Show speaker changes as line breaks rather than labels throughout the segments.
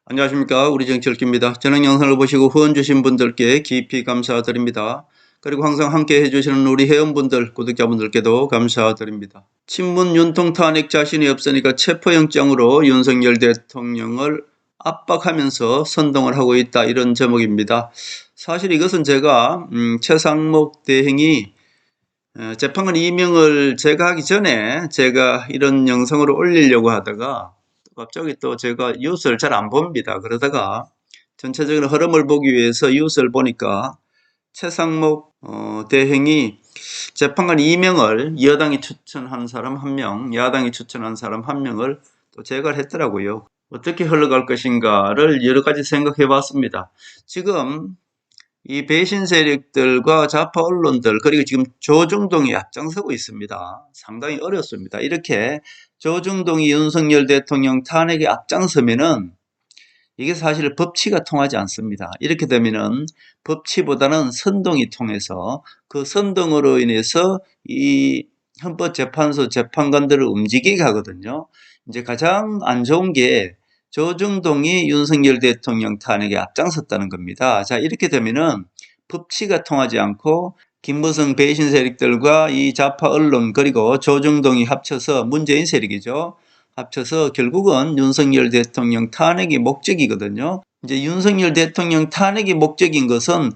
안녕하십니까. 우리 정치읽기입니다. 저는 영상을 보시고 후원 주신 분들께 깊이 감사드립니다. 그리고 항상 함께 해주시는 우리 회원분들, 구독자분들께도 감사드립니다. 친문 윤통 탄핵 자신이 없으니까 체포영장으로 윤석열 대통령을 압박하면서 선동을 하고 있다, 이런 제목입니다. 사실 이것은 제가 최상목 대행이 재판관 임명을 제가 하기 전에 제가 이런 영상을 올리려고 하다가 갑자기 또 제가 뉴스를 잘 안 봅니다. 그러다가 전체적인 흐름을 보기 위해서 뉴스를 보니까 최상목 대행이 재판관 임명을 여당이 추천한 사람 1명, 야당이 추천한 사람 1명을 또 제거를 했더라고요. 어떻게 흘러갈 것인가를 여러 가지 생각해 봤습니다. 지금 이 배신 세력들과 좌파 언론들, 그리고 지금 조중동이 앞장서고 있습니다. 상당히 어렵습니다. 이렇게 조중동이 윤석열 대통령 탄핵에 앞장서면은 이게 사실 법치가 통하지 않습니다. 이렇게 되면은 법치보다는 선동이 통해서 그 선동으로 인해서 이 헌법재판소 재판관들을 움직이게 하거든요. 이제 가장 안 좋은 게 조중동이 윤석열 대통령 탄핵에 앞장섰다는 겁니다. 자, 이렇게 되면은 법치가 통하지 않고 김무성 배신 세력들과 이 좌파 언론 그리고 조중동이 합쳐서 문재인 세력이죠. 합쳐서 결국은 윤석열 대통령 탄핵이 목적이거든요. 이제 윤석열 대통령 탄핵이 목적인 것은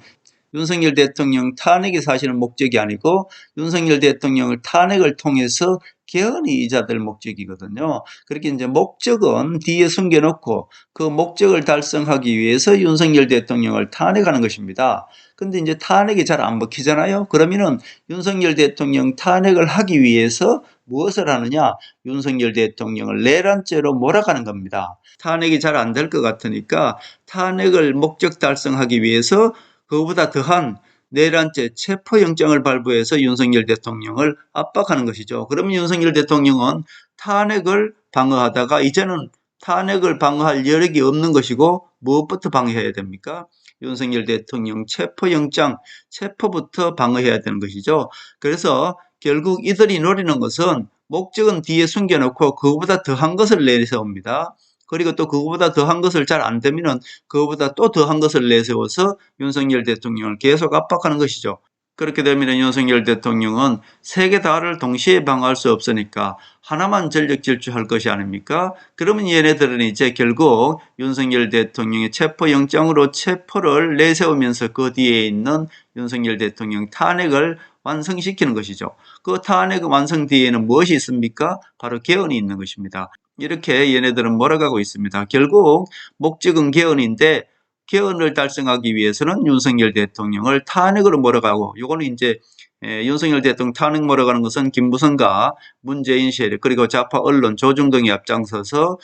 윤석열 대통령 탄핵이 사실은 목적이 아니고 윤석열 대통령을 탄핵을 통해서 개헌이 이자될 목적이거든요. 그렇게 이제 목적은 뒤에 숨겨놓고 그 목적을 달성하기 위해서 윤석열 대통령을 탄핵하는 것입니다. 근데 이제 탄핵이 잘 안 먹히잖아요. 그러면은 윤석열 대통령 탄핵을 하기 위해서 무엇을 하느냐? 윤석열 대통령을 내란죄로 몰아가는 겁니다. 탄핵이 잘 안 될 것 같으니까 탄핵을 목적 달성하기 위해서 그거보다 더한 내란죄 체포영장을 발부해서 윤석열 대통령을 압박하는 것이죠. 그러면 윤석열 대통령은 탄핵을 방어하다가 이제는 탄핵을 방어할 여력이 없는 것이고 무엇부터 방어해야 됩니까? 윤석열 대통령 체포영장, 체포부터 방어해야 되는 것이죠. 그래서 결국 이들이 노리는 것은 목적은 뒤에 숨겨놓고 그거보다 더한 것을 내세웁니다. 그리고 또 그거보다 더한 것을 잘 안 되면은 그거보다 또 더한 것을 내세워서 윤석열 대통령을 계속 압박하는 것이죠. 그렇게 되면 윤석열 대통령은 세 개 다를 동시에 방어할 수 없으니까 하나만 전력 질주할 것이 아닙니까? 그러면 얘네들은 이제 결국 윤석열 대통령의 체포영장으로 체포를 내세우면서 그 뒤에 있는 윤석열 대통령 탄핵을 완성시키는 것이죠. 그 탄핵 완성 뒤에는 무엇이 있습니까? 바로 개헌이 있는 것입니다. 이렇게 얘네들은 몰아가고 있습니다. 결국 목적은 개헌인데 개헌을 달성하기 위해서는 윤석열 대통령을 탄핵으로 몰아가고, 요거는 이제 윤석열 대통령 탄핵 몰아가는 것은 김무성과 문재인 세력 그리고 좌파 언론 조중동이 앞장서서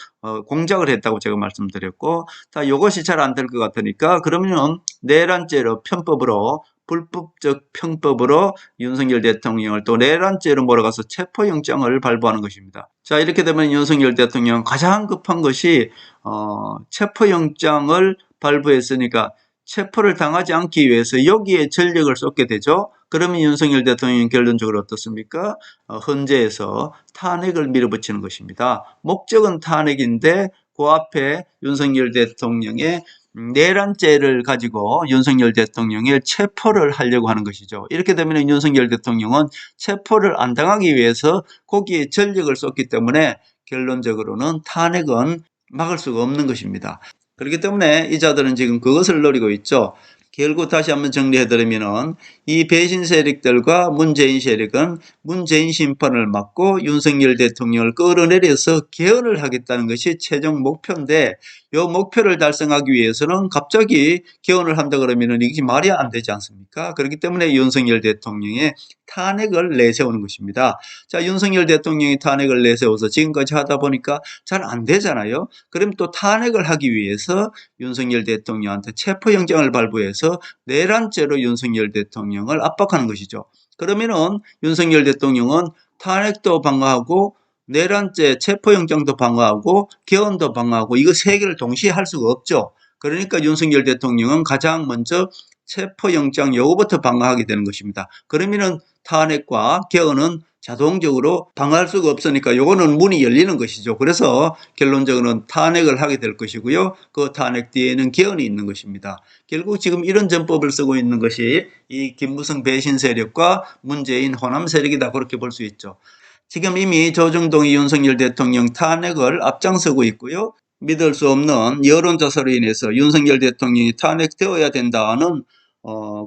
공작을 했다고 제가 말씀드렸고, 다 요것이 잘 안 될 것 같으니까 그러면 내란죄로 편법으로 불법적 편법으로 윤석열 대통령을 또 내란죄로 몰아가서 체포영장을 발부하는 것입니다. 자, 이렇게 되면 윤석열 대통령 가장 급한 것이 체포영장을 발부했으니까 체포를 당하지 않기 위해서 여기에 전력을 쏟게 되죠. 그러면 윤석열 대통령은 결론적으로 어떻습니까? 헌재에서 탄핵을 밀어붙이는 것입니다. 목적은 탄핵인데 그 앞에 윤석열 대통령의 내란죄를 가지고 윤석열 대통령의 체포를 하려고 하는 것이죠. 이렇게 되면 윤석열 대통령은 체포를 안 당하기 위해서 거기에 전력을 쏟기 때문에 결론적으로는 탄핵은 막을 수가 없는 것입니다. 그렇기 때문에 이 자들은 지금 그것을 노리고 있죠. 결국 다시 한번 정리해드리면은 이 배신 세력들과 문재인 세력은 문재인 심판을 막고 윤석열 대통령을 끌어내려서 개헌을 하겠다는 것이 최종 목표인데, 이 목표를 달성하기 위해서는 갑자기 개헌을 한다 그러면은 이게 말이 안 되지 않습니까? 그렇기 때문에 윤석열 대통령의 탄핵을 내세우는 것입니다. 자, 윤석열 대통령이 탄핵을 내세워서 지금까지 하다 보니까 잘 안 되잖아요. 그럼 또 탄핵을 하기 위해서 윤석열 대통령한테 체포영장을 발부해서 내란죄로 윤석열 대통령을 압박하는 것이죠. 그러면은 윤석열 대통령은 탄핵도 방어하고 내란죄 체포영장도 방어하고 개헌도 방어하고 이거 세 개를 동시에 할 수가 없죠. 그러니까 윤석열 대통령은 가장 먼저 체포영장 요거부터 방어하게 되는 것입니다. 그러면은 탄핵과 개헌은 자동적으로 방어할 수가 없으니까 요거는 문이 열리는 것이죠. 그래서 결론적으로는 탄핵을 하게 될 것이고요. 그 탄핵 뒤에는 개헌이 있는 것입니다. 결국 지금 이런 전법을 쓰고 있는 것이 이 김무성 배신 세력과 문재인 호남 세력이다, 그렇게 볼 수 있죠. 지금 이미 조중동이 윤석열 대통령 탄핵을 앞장서고 있고요. 믿을 수 없는 여론조사로 인해서 윤석열 대통령이 탄핵되어야 된다는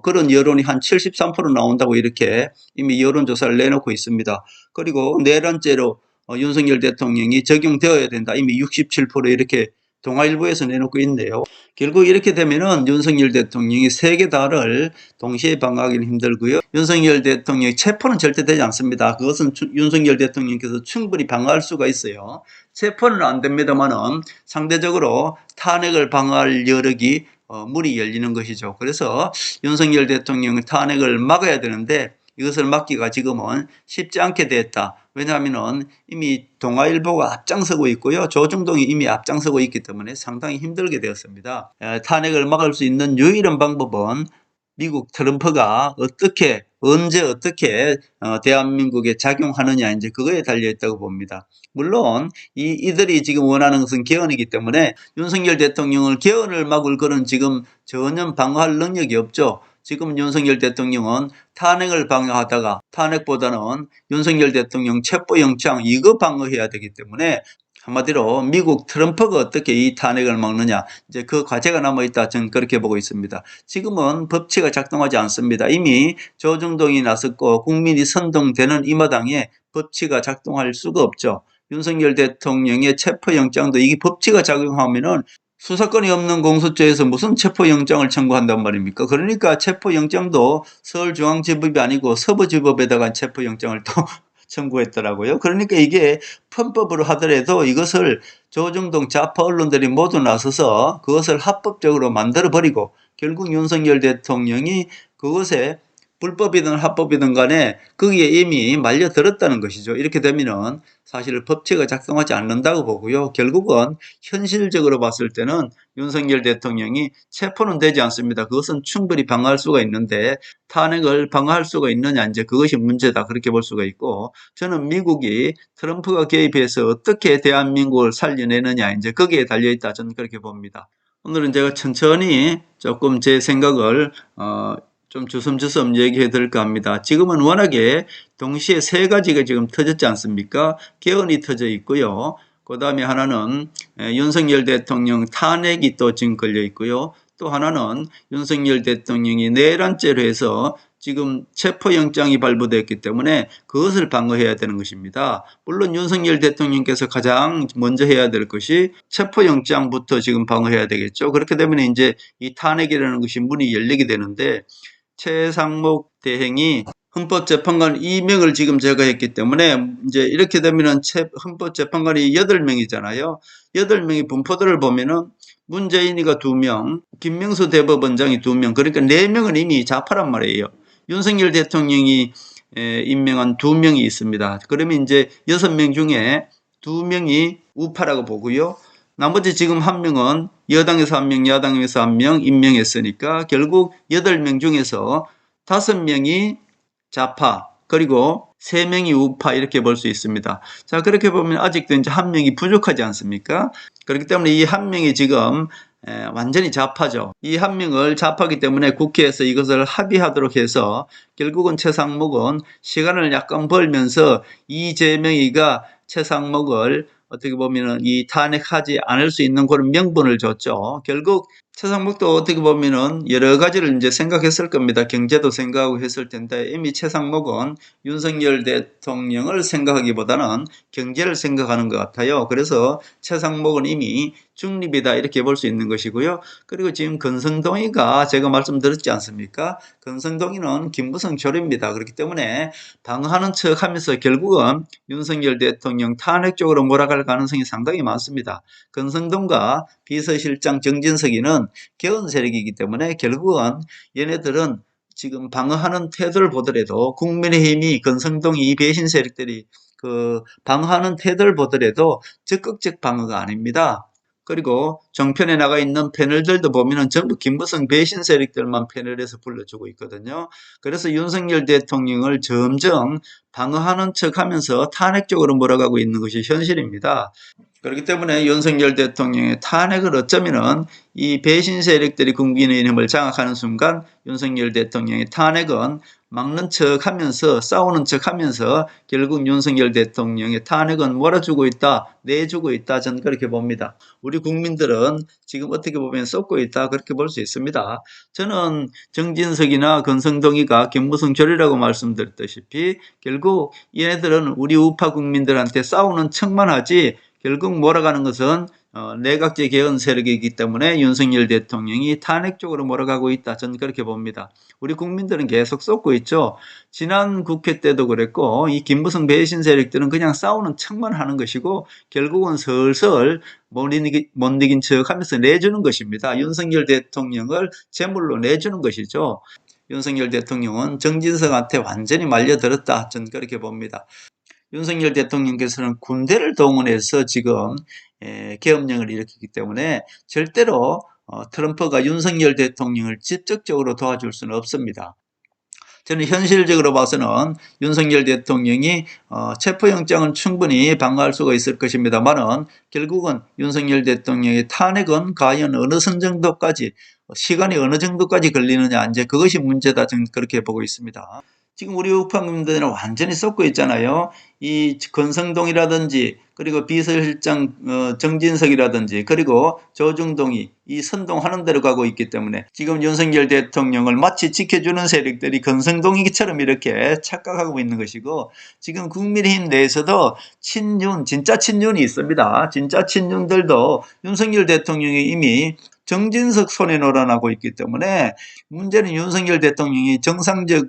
그런 여론이 한 73% 나온다고 이렇게 이미 여론조사를 내놓고 있습니다. 그리고 내란죄로 윤석열 대통령이 적용되어야 된다, 이미 67% 이렇게 동아일보에서 내놓고 있네요. 결국 이렇게 되면은 윤석열 대통령이 세 개 다를 동시에 방어하기는 힘들고요. 윤석열 대통령의 체포는 절대 되지 않습니다. 그것은 윤석열 대통령께서 충분히 방어할 수가 있어요. 체포는 안 됩니다만은 상대적으로 탄핵을 방어할 여력이 문이 열리는 것이죠. 그래서 윤석열 대통령의 탄핵을 막아야 되는데 이것을 막기가 지금은 쉽지 않게 됐다. 왜냐하면 이미 동아일보가 앞장서고 있고요. 조중동이 이미 앞장서고 있기 때문에 상당히 힘들게 되었습니다. 탄핵을 막을 수 있는 유일한 방법은 미국 트럼프가 어떻게, 언제 어떻게 대한민국에 작용하느냐, 이제 그거에 달려 있다고 봅니다. 물론 이들이 지금 원하는 것은 개헌이기 때문에 윤석열 대통령을 개헌을 막을 그런 지금 전혀 방어할 능력이 없죠. 지금 윤석열 대통령은 탄핵을 방어하다가 탄핵보다는 윤석열 대통령 체포영장 이거 방어해야 되기 때문에 한마디로 미국 트럼프가 어떻게 이 탄핵을 막느냐, 이제 그 과제가 남아있다, 저는 그렇게 보고 있습니다. 지금은 법치가 작동하지 않습니다. 이미 조중동이 나섰고 국민이 선동되는 이 마당에 법치가 작동할 수가 없죠. 윤석열 대통령의 체포영장도 이게 법치가 작용하면은 수사권이 없는 공소죄에서 무슨 체포영장을 청구한단 말입니까? 그러니까 체포영장도 서울중앙지법이 아니고 서부지법에다가 체포영장을 또 청구했더라고요. 그러니까 이게 편법으로 하더라도 이것을 조중동 좌파 언론들이 모두 나서서 그것을 합법적으로 만들어버리고 결국 윤석열 대통령이 그것에 불법이든 합법이든 간에 거기에 이미 말려들었다는 것이죠. 이렇게 되면은 사실 법치가 작동하지 않는다고 보고요. 결국은 현실적으로 봤을 때는 윤석열 대통령이 체포는 되지 않습니다. 그것은 충분히 방어할 수가 있는데 탄핵을 방어할 수가 있느냐, 이제 그것이 문제다, 그렇게 볼 수가 있고, 저는 미국이 트럼프가 개입해서 어떻게 대한민국을 살려내느냐, 이제 거기에 달려있다, 저는 그렇게 봅니다. 오늘은 제가 천천히 조금 제 생각을 좀 주섬주섬 얘기해 드릴까 합니다. 지금은 워낙에 동시에 세 가지가 지금 터졌지 않습니까? 개헌이 터져 있고요. 그 다음에 하나는 윤석열 대통령 탄핵이 또 지금 걸려 있고요. 또 하나는 윤석열 대통령이 내란죄로 해서 지금 체포영장이 발부됐기 때문에 그것을 방어해야 되는 것입니다. 물론 윤석열 대통령께서 가장 먼저 해야 될 것이 체포영장부터 지금 방어해야 되겠죠. 그렇게 되면 이제 이 탄핵이라는 것이 문이 열리게 되는데, 최상목 대행이 헌법재판관 임명을 지금 제가 했기 때문에 이제 이렇게 되면은 헌법재판관이 8명이잖아요. 8명의 분포들을 보면은 문재인이가 2명, 김명수 대법원장이 2명, 그러니까 4명은 이미 좌파란 말이에요. 윤석열 대통령이 임명한 2명이 있습니다. 그러면 이제 6명 중에 2명이 우파라고 보고요. 나머지 지금 1명은 여당에서 1명, 야당에서 1명 임명했으니까 결국 8명 중에서 5명이 좌파, 그리고 3명이 우파, 이렇게 볼 수 있습니다. 자, 그렇게 보면 아직도 이제 1명이 부족하지 않습니까? 그렇기 때문에 이 1명이 지금 완전히 좌파죠. 이 1명을 좌파기 때문에 국회에서 이것을 합의하도록 해서 결국은 최상목은 시간을 약간 벌면서 이재명이가 최상목을 어떻게 보면은 이 탄핵하지 않을 수 있는 그런 명분을 줬죠. 결국 최상목도 어떻게 보면은 여러 가지를 이제 생각했을 겁니다. 경제도 생각하고 했을 텐데 이미 최상목은 윤석열 대통령을 생각하기보다는 경제를 생각하는 것 같아요. 그래서 최상목은 이미 중립이다, 이렇게 볼 수 있는 것이고요. 그리고 지금 권성동이가 제가 말씀드렸지 않습니까? 권성동이는 김무성 조류입니다. 그렇기 때문에 방어하는 척 하면서 결국은 윤석열 대통령 탄핵 쪽으로 몰아갈 가능성이 상당히 많습니다. 권성동과 비서실장 정진석이는 개헌 세력이기 때문에 결국은 얘네들은 지금 방어하는 태도를 보더라도 국민의힘이, 권성동이, 이 배신 세력들이 그 방어하는 태도를 보더라도 적극적 방어가 아닙니다. 그리고 정편에 나가 있는 패널들도 보면은 전부 김무성 배신 세력들만 패널에서 불러주고 있거든요. 그래서 윤석열 대통령을 점점 방어하는 척하면서 탄핵 쪽으로 몰아가고 있는 것이 현실입니다. 그렇기 때문에 윤석열 대통령의 탄핵을 어쩌면은 이 배신 세력들이 국민의힘을 장악하는 순간 윤석열 대통령의 탄핵은 막는 척 하면서 싸우는 척 하면서 결국 윤석열 대통령의 탄핵은 몰아주고 있다, 내주고 있다, 저는 그렇게 봅니다. 우리 국민들은 지금 어떻게 보면 쏟고 있다, 그렇게 볼 수 있습니다. 저는 정진석이나 권성동이가 김무성 조리라고 말씀드렸다시피 결국 얘네들은 우리 우파 국민들한테 싸우는 척만 하지 결국 몰아가는 것은 내각제 개헌 세력이기 때문에 윤석열 대통령이 탄핵 쪽으로 몰아가고 있다. 저는 그렇게 봅니다. 우리 국민들은 계속 쏟고 있죠. 지난 국회 때도 그랬고 이 김무성 배신 세력들은 그냥 싸우는 척만 하는 것이고 결국은 슬슬 못 이긴 척 하면서 내주는 것입니다. 윤석열 대통령을 제물로 내주는 것이죠. 윤석열 대통령은 정진석한테 완전히 말려들었다. 저는 그렇게 봅니다. 윤석열 대통령께서는 군대를 동원해서 지금 계엄령을 일으키기 때문에 절대로 트럼프가 윤석열 대통령을 직접적으로 도와줄 수는 없습니다. 저는 현실적으로 봐서는 윤석열 대통령이 체포영장은 충분히 방어할 수가 있을 것입니다만은 결국은 윤석열 대통령의 탄핵은 과연 어느 선 정도까지 시간이 어느 정도까지 걸리느냐 이제 그것이 문제다 저는 그렇게 보고 있습니다. 지금 우리 우파국민들은 완전히 쏟고 있잖아요. 이 권성동이라든지 그리고 비서실장 정진석이라든지 그리고 조중동이 이 선동하는 대로 가고 있기 때문에 지금 윤석열 대통령을 마치 지켜주는 세력들이 권성동이처럼 이렇게 착각하고 있는 것이고 지금 국민의힘 내에서도 친윤, 진짜 친윤이 있습니다. 진짜 친윤들도 윤석열 대통령이 이미 정진석 손에 놀아나고 있기 때문에 문제는 윤석열 대통령이 정상적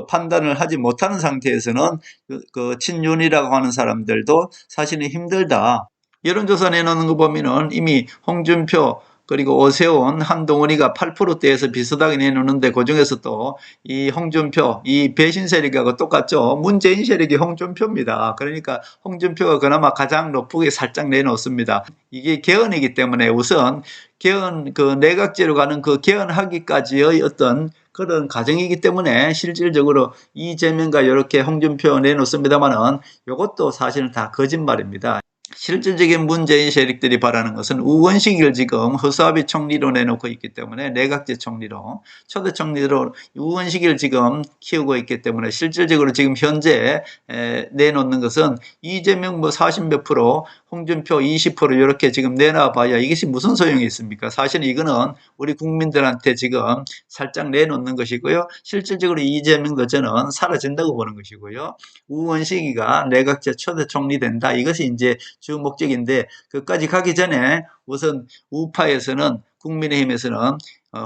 판단을 하지 못하는 상태에서는 그 친윤이라고 하는 사람들도 사실은 힘들다. 여론조사 내놓는 거 보면은 이미 홍준표 그리고 오세훈, 한동훈이가 8%대에서 비슷하게 내놓는데 그중에서 또 이 홍준표, 이 배신 세력하고 똑같죠. 문재인 세력이 홍준표입니다. 그러니까 홍준표가 그나마 가장 높게 살짝 내놓습니다. 이게 개헌이기 때문에 우선 개헌 내각제로 가는 그 개헌하기까지의 어떤 그런 과정이기 때문에 실질적으로 이재명과 이렇게 홍준표 내놓습니다만은 이것도 사실은 다 거짓말입니다. 실질적인 문재인 세력들이 바라는 것은 우원식을 지금 허수아비 총리로 내놓고 있기 때문에 내각제 총리로 초대 총리로 우원식을 지금 키우고 있기 때문에 실질적으로 지금 현재 내놓는 것은 이재명 40몇 프로 홍준표 20% 이렇게 지금 내놔봐야 이것이 무슨 소용이 있습니까? 사실 이거는 우리 국민들한테 지금 살짝 내놓는 것이고요. 실질적으로 이재명도 저는 사라진다고 보는 것이고요. 우원식이가 내각제 초대 총리 된다. 이것이 이제 주 목적인데 그까지 가기 전에 우선 우파에서는 국민의힘에서는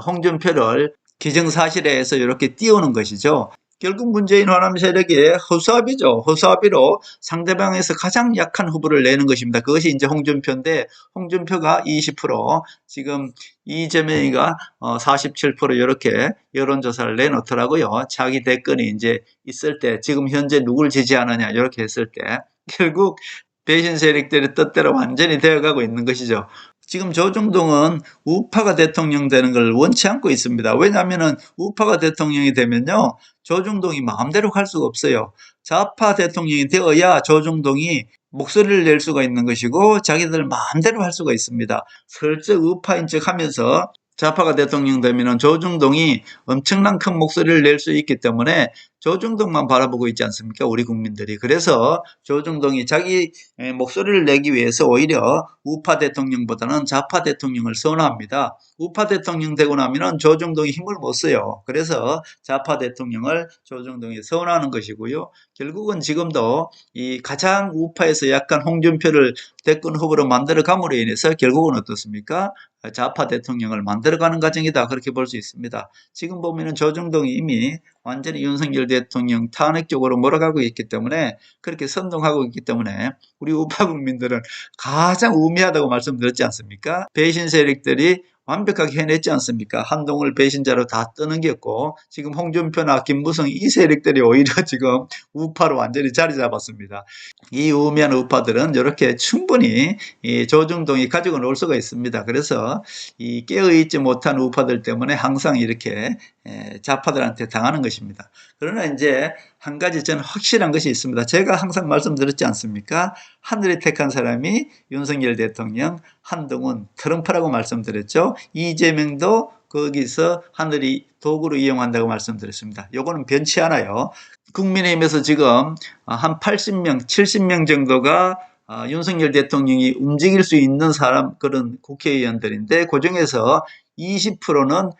홍준표를 기정사실에 서 이렇게 띄우는 것이죠. 결국 문재인 호남 세력의 허수아비죠. 허수아비로 상대방에서 가장 약한 후보를 내는 것입니다. 그것이 이제 홍준표인데 홍준표가 20% 지금 이재명이가 47% 이렇게 여론조사를 내놓더라고요. 자기 대권이 이제 있을 때 지금 현재 누굴 지지하느냐 이렇게 했을 때 결국 배신 세력들의 뜻대로 완전히 되어가고 있는 것이죠. 지금 조중동은 우파가 대통령 되는 걸 원치 않고 있습니다. 왜냐하면 우파가 대통령이 되면요. 조중동이 마음대로 갈 수가 없어요. 좌파 대통령이 되어야 조중동이 목소리를 낼 수가 있는 것이고 자기들 마음대로 할 수가 있습니다. 슬쩍 우파인 척 하면서 좌파가 대통령 되면 조중동이 엄청난 큰 목소리를 낼 수 있기 때문에 조중동만 바라보고 있지 않습니까? 우리 국민들이. 그래서 조중동이 자기 목소리를 내기 위해서 오히려 우파 대통령보다는 좌파 대통령을 선호합니다. 우파 대통령 되고 나면 조중동이 힘을 못 써요. 그래서 좌파 대통령을 조중동이 선호하는 것이고요. 결국은 지금도 이 가장 우파에서 약간 홍준표를 대권 후보로 만들어 감으로 인해서 결국은 어떻습니까? 좌파 대통령을 만들어가는 과정이다. 그렇게 볼 수 있습니다. 지금 보면은 조중동이 이미 완전히 윤석열 대통령 탄핵 쪽으로 몰아가고 있기 때문에 그렇게 선동하고 있기 때문에 우리 우파 국민들은 가장 우매하다고 말씀드렸지 않습니까? 배신 세력들이 완벽하게 해냈지 않습니까? 한동훈을 배신자로 다 떠넘겼고 지금 홍준표나 김무성 이 세력들이 오히려 지금 우파로 완전히 자리 잡았습니다. 이 우매한 우파들은 이렇게 충분히 이 조중동이 가지고 놀 수가 있습니다. 그래서 이 깨어있지 못한 우파들 때문에 항상 이렇게 좌파들한테 당하는 것입니다. 그러나 이제 한 가지 저는 확실한 것이 있습니다. 제가 항상 말씀드렸지 않습니까? 하늘이 택한 사람이 윤석열 대통령, 한동훈, 트럼프라고 말씀드렸죠. 이재명도 거기서 하늘이 도구로 이용한다고 말씀드렸습니다. 요거는 변치 않아요. 국민의힘에서 지금 한 80명, 70명 정도가 윤석열 대통령이 움직일 수 있는 사람, 그런 국회의원들인데 그 중에서 20%는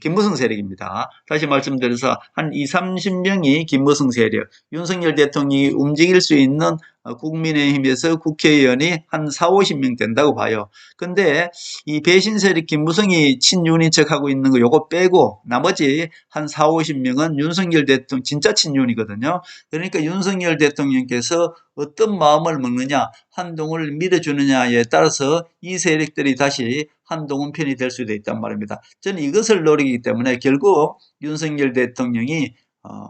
김무성 세력입니다. 다시 말씀드려서 한 20, 30명이 김무성 세력, 윤석열 대통령이 움직일 수 있는 국민의힘에서 국회의원이 한 4, 50명 된다고 봐요. 근데 이 배신 세력 김무성이 친윤인 척하고 있는 거 요거 빼고 나머지 한 4, 50명은 윤석열 대통령 진짜 친윤이거든요. 그러니까 윤석열 대통령께서 어떤 마음을 먹느냐, 한동훈을 밀어주느냐에 따라서 이 세력들이 다시 한동훈 편이 될 수도 있단 말입니다. 저는 이것을 노리기 때문에 결국 윤석열 대통령이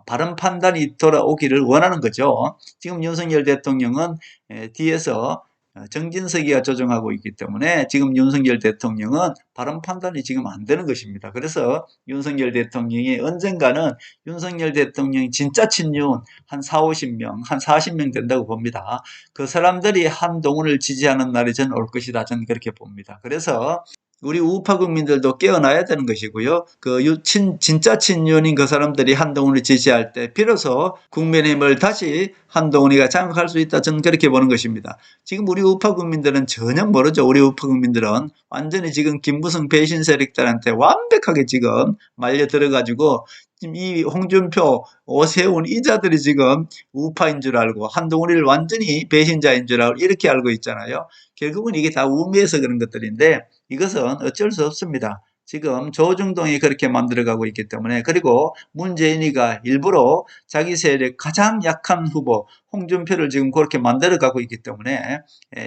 바른 판단이 돌아오기를 원하는 거죠. 지금 윤석열 대통령은 뒤에서 정진석이가 조정하고 있기 때문에 지금 윤석열 대통령은 바른 판단이 지금 안 되는 것입니다. 그래서 윤석열 대통령이 언젠가는 윤석열 대통령이 진짜 친윤 한 4, 50명, 한 40명 된다고 봅니다. 그 사람들이 한동훈을 지지하는 날이 저는 올 것이다. 저는 그렇게 봅니다. 그래서 우리 우파 국민들도 깨어나야 되는 것이고요. 진짜 친윤인 그 사람들이 한동훈을 지지할 때 비로소 국민의힘을 다시 한동훈이가 장악할 수 있다. 저는 그렇게 보는 것입니다. 지금 우리 우파 국민들은 전혀 모르죠. 우리 우파 국민들은 완전히 지금 김무성 배신 세력들한테 완벽하게 지금 말려 들어가지고 지금 이 홍준표, 오세훈 이 자들이 지금 우파인 줄 알고 한동훈이를 완전히 배신자인 줄 알고 이렇게 알고 있잖아요. 결국은 이게 다 우매해서 그런 것들인데 이것은 어쩔 수 없습니다. 지금 조중동이 그렇게 만들어가고 있기 때문에 그리고 문재인이가 일부러 자기 세력 가장 약한 후보 홍준표를 지금 그렇게 만들어가고 있기 때문에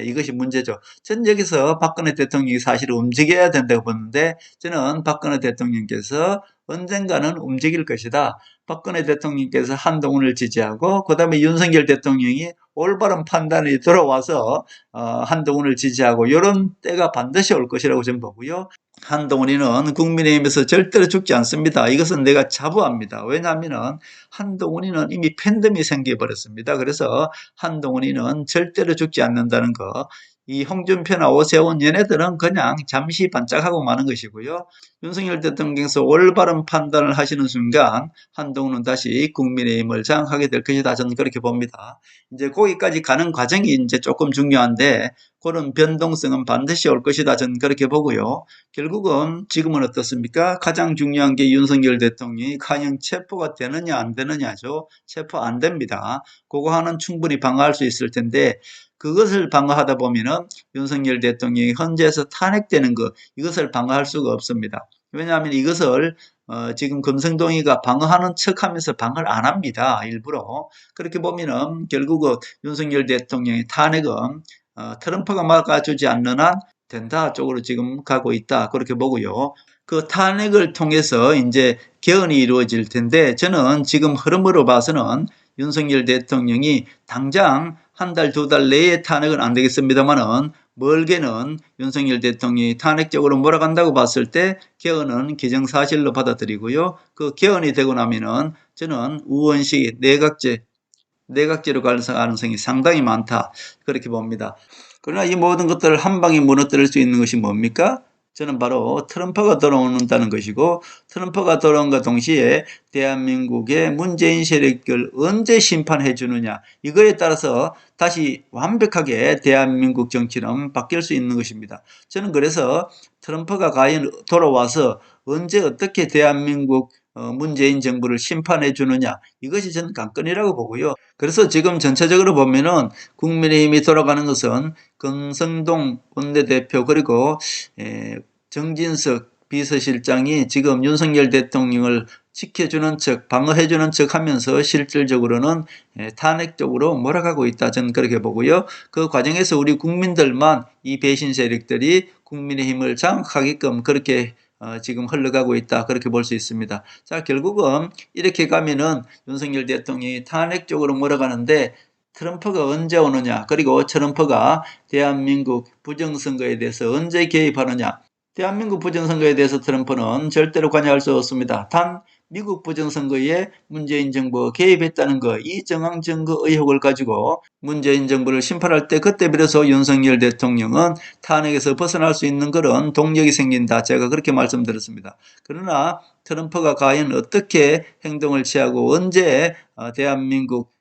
이것이 문제죠. 저는 여기서 박근혜 대통령이 사실 움직여야 된다고 보는데 저는 박근혜 대통령께서 언젠가는 움직일 것이다. 박근혜 대통령께서 한동훈을 지지하고 그 다음에 윤석열 대통령이 올바른 판단이 들어와서 한동훈을 지지하고 이런 때가 반드시 올 것이라고 저는 보고요. 한동훈이는 국민의힘에서 절대로 죽지 않습니다. 이것은 내가 자부합니다. 왜냐하면 한동훈이는 이미 팬덤이 생겨버렸습니다. 그래서 한동훈이는 절대로 죽지 않는다는 거. 이 홍준표나 오세훈 얘네들은 그냥 잠시 반짝하고 마는 것이고요. 윤석열 대통령께서 올바른 판단을 하시는 순간 한동훈은 다시 국민의힘을 장악하게 될 것이다. 저는 그렇게 봅니다. 이제 거기까지 가는 과정이 이제 조금 중요한데 그런 변동성은 반드시 올 것이다. 저는 그렇게 보고요. 결국은 지금은 어떻습니까? 가장 중요한 게 윤석열 대통령이 과연 체포가 되느냐 안 되느냐죠. 체포 안 됩니다. 그거 하나는 충분히 방어할 수 있을 텐데 그것을 방어하다 보면은 윤석열 대통령이 헌재에서 탄핵되는 것 이것을 방어할 수가 없습니다. 왜냐하면 이것을 지금 금성동이가 방어하는 척하면서 방어를 안 합니다. 일부러. 그렇게 보면은 결국은 윤석열 대통령의 탄핵은 트럼프가 막아주지 않는 한 된다 쪽으로 지금 가고 있다. 그렇게 보고요. 그 탄핵을 통해서 이제 개헌이 이루어질 텐데 저는 지금 흐름으로 봐서는 윤석열 대통령이 당장 한 달, 두 달 내에 탄핵은 안 되겠습니다만은 멀게는 윤석열 대통령이 탄핵적으로 몰아간다고 봤을 때 개헌은 기정사실로 받아들이고요. 그 개헌이 되고 나면은 저는 우원식 내각제로 갈 가능성이 상당히 많다. 그렇게 봅니다. 그러나 이 모든 것들을 한 방에 무너뜨릴 수 있는 것이 뭡니까? 저는 바로 트럼프가 돌아온다는 것이고 트럼프가 돌아온과 동시에 대한민국의 문재인 세력을 언제 심판해 주느냐 이거에 따라서 다시 완벽하게 대한민국 정치는 바뀔 수 있는 것입니다. 저는 그래서 트럼프가 과연 돌아와서 언제 어떻게 대한민국 문재인 정부를 심판해 주느냐 이것이 저는 관건이라고 보고요. 그래서 지금 전체적으로 보면은 국민의힘이 돌아가는 것은 금성동 원내대표 그리고 정진석 비서실장이 지금 윤석열 대통령을 지켜주는 척 방어해주는 척 하면서 실질적으로는 탄핵 쪽으로 몰아가고 있다. 저는 그렇게 보고요. 그 과정에서 우리 국민들만 이 배신 세력들이 국민의힘을 장악하게끔 그렇게 지금 흘러가고 있다. 그렇게 볼 수 있습니다. 자, 결국은 이렇게 가면은 윤석열 대통령이 탄핵 쪽으로 몰아가는데 트럼프가 언제 오느냐, 그리고 트럼프가 대한민국 부정선거에 대해서 언제 개입하느냐. 대한민국 부정선거에 대해서 트럼프는 절대로 관여할 수 없습니다. 단 미국 부정선거에 문재인 정부가 개입했다는 거, 이 정황 증거 의혹을 가지고 문재인 정부를 심판할 때 그때 비로소 윤석열 대통령은 탄핵에서 벗어날 수 있는 그런 동력이 생긴다. 제가 그렇게 말씀드렸습니다. 그러나 트럼프가 과연 어떻게 행동을 취하고 언제 대한민국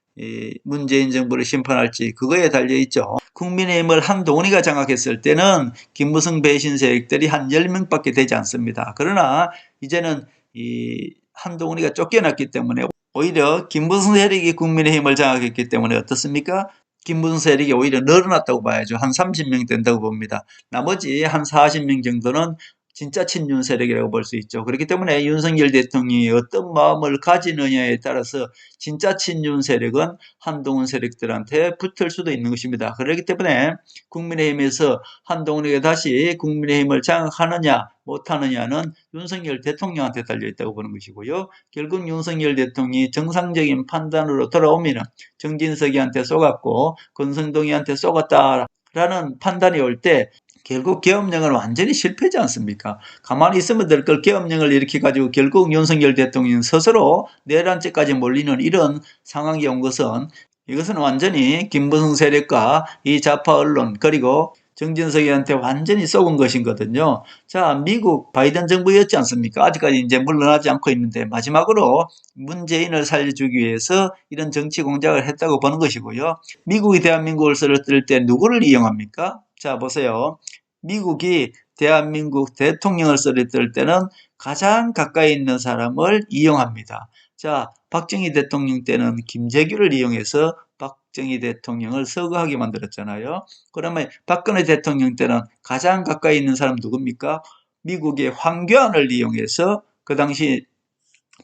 문재인 정부를 심판할지 그거에 달려있죠. 국민의힘을 한동훈이가 장악했을 때는 김무성 배신 세력들이 한 10명밖에 되지 않습니다. 그러나 이제는 이 한동훈이가 쫓겨났기 때문에 오히려 김무성 세력이 국민의힘을 장악했기 때문에 어떻습니까? 김무성 세력이 오히려 늘어났다고 봐야죠. 한 30명 된다고 봅니다. 나머지 한 40명 정도는 진짜 친윤 세력이라고 볼 수 있죠. 그렇기 때문에 윤석열 대통령이 어떤 마음을 가지느냐에 따라서 진짜 친윤 세력은 한동훈 세력들한테 붙을 수도 있는 것입니다. 그렇기 때문에 국민의힘에서 한동훈에게 다시 국민의힘을 장악하느냐 못하느냐는 윤석열 대통령한테 달려있다고 보는 것이고요. 결국 윤석열 대통령이 정상적인 판단으로 돌아오면 정진석이한테 쏘갔고 권성동이한테 쏘갔다라는 판단이 올 때 결국 계엄령은 완전히 실패지 않습니까? 가만히 있으면 될 걸 계엄령을 일으켜가지고 결국 윤석열 대통령 스스로 내란죄까지 몰리는 이런 상황이 온 것은 이것은 완전히 김무성 세력과 이 좌파 언론 그리고 정진석이한테 완전히 쏘은 것이거든요. 자, 미국 바이든 정부였지 않습니까? 아직까지 이제 물러나지 않고 있는데 마지막으로 문재인을 살려주기 위해서 이런 정치 공작을 했다고 보는 것이고요. 미국이 대한민국을 쓸 때 누구를 이용합니까? 자, 보세요. 미국이 대한민국 대통령을 썰을 때는 가장 가까이 있는 사람을 이용합니다. 자, 박정희 대통령 때는 김재규를 이용해서 박정희 대통령을 서거하게 만들었잖아요. 그러면 박근혜 대통령 때는 가장 가까이 있는 사람 누굽니까? 미국의 황교안을 이용해서 그 당시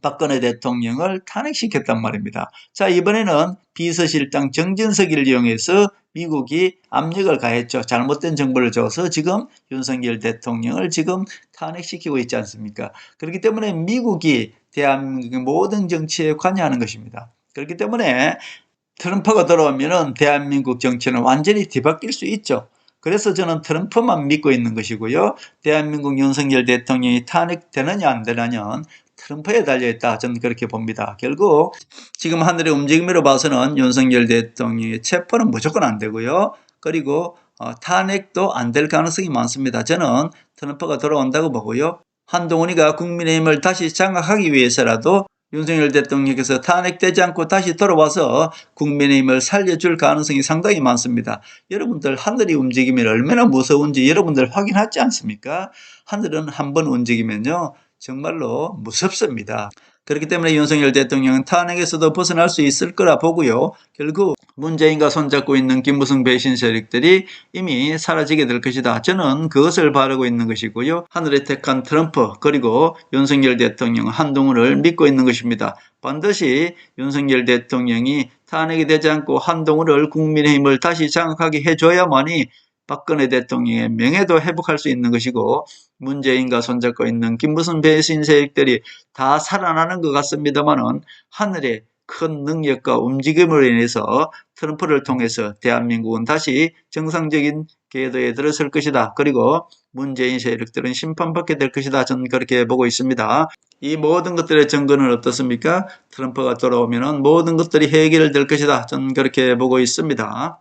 박근혜 대통령을 탄핵시켰단 말입니다. 자, 이번에는 비서실장 정진석을 이용해서 미국이 압력을 가했죠. 잘못된 정보를 줘서 지금 윤석열 대통령을 지금 탄핵시키고 있지 않습니까? 그렇기 때문에 미국이 대한민국의 모든 정치에 관여하는 것입니다. 그렇기 때문에 트럼프가 들어오면은 대한민국 정치는 완전히 뒤바뀔 수 있죠. 그래서 저는 트럼프만 믿고 있는 것이고요. 대한민국 윤석열 대통령이 탄핵되느냐 안 되느냐는 트럼프에 달려있다. 저는 그렇게 봅니다. 결국 지금 하늘의 움직임으로 봐서는 윤석열 대통령의 체포는 무조건 안 되고요. 그리고 탄핵도 안 될 가능성이 많습니다. 저는 트럼프가 돌아온다고 보고요. 한동훈이가 국민의힘을 다시 장악하기 위해서라도 윤석열 대통령께서 탄핵되지 않고 다시 돌아와서 국민의힘을 살려줄 가능성이 상당히 많습니다. 여러분들 하늘이 움직이면 얼마나 무서운지 여러분들 확인하지 않습니까? 하늘은 한번 움직이면요 정말로 무섭습니다. 그렇기 때문에 윤석열 대통령은 탄핵에서도 벗어날 수 있을 거라 보고요. 결국 문재인과 손잡고 있는 김무성 배신 세력들이 이미 사라지게 될 것이다. 저는 그것을 바라고 있는 것이고요. 하늘에 택한 트럼프 그리고 윤석열 대통령 한동훈을 믿고 있는 것입니다. 반드시 윤석열 대통령이 탄핵이 되지 않고 한동훈을 국민의힘을 다시 장악하게 해줘야만이 박근혜 대통령의 명예도 회복할 수 있는 것이고 문재인과 손잡고 있는 김무성 배신 세력들이 다 살아나는 것 같습니다만은 하늘의 큰 능력과 움직임으로 인해서 트럼프를 통해서 대한민국은 다시 정상적인 궤도에 들어설 것이다. 그리고 문재인 세력들은 심판받게 될 것이다. 저는 그렇게 보고 있습니다. 이 모든 것들의 증거는 어떻습니까? 트럼프가 돌아오면 모든 것들이 해결될 것이다. 저는 그렇게 보고 있습니다.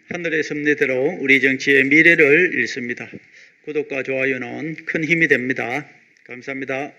하늘의 섭리대로 우리 정치의 미래를 읽습니다. 구독과 좋아요는 큰 힘이 됩니다. 감사합니다.